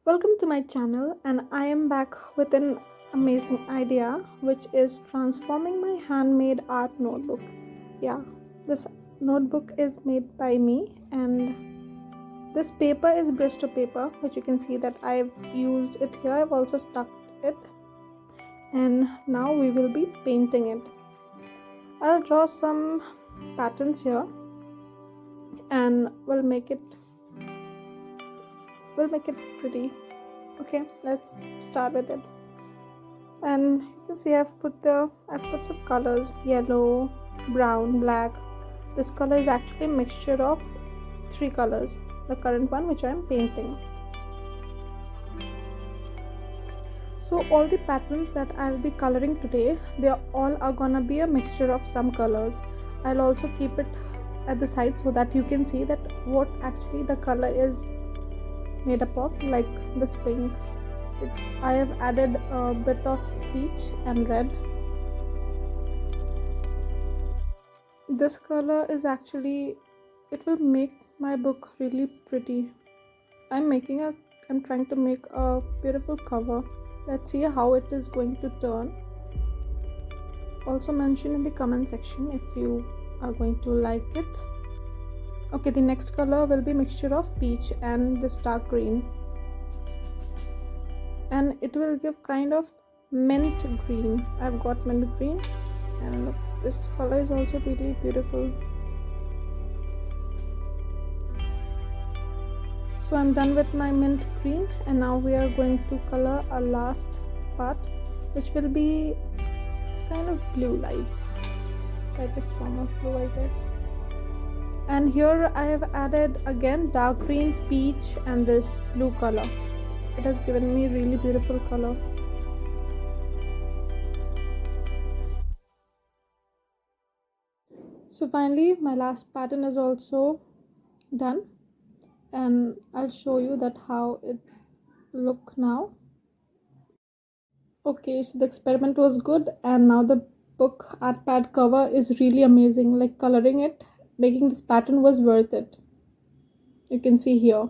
Welcome to my channel, and I am back with an amazing idea, which is transforming my handmade art notebook. Yeah, this notebook is made by me, and this paper is Brusto paper, which you can see that I've used it here. I've also stuck it, and now we will be painting it. I'll draw some patterns here, and we'll make it pretty. Okay, let's start with it. And you can see I've put some colors: yellow, brown, black. This color is actually a mixture of three colors, the current one which I'm painting. So all the patterns that I'll be coloring today, they all are gonna be a mixture of some colors. I'll also keep it at the side so that you can see that what actually the color is made up of, like this pink. I have added a bit of peach and red. This color is actually, it will make my book really pretty. I'm trying to make a beautiful cover. Let's see how it is going to turn. Also mention in the comment section if you are going to like it. Okay, the next color will be mixture of peach and this dark green, and it will give kind of mint green. I've got mint green, and look, this color is also really beautiful. So I'm done with my mint green, and now we are going to color our last part, which will be kind of blue, lightest form of blue, I guess. And here I have added again dark green, peach, and this blue color. It has given me really beautiful color. So finally my last pattern is also done, and I'll show you that how it's look now. Okay, so the experiment was good, and now the book art pad cover is really amazing. Like, coloring it, making this pattern was worth it. You can see here.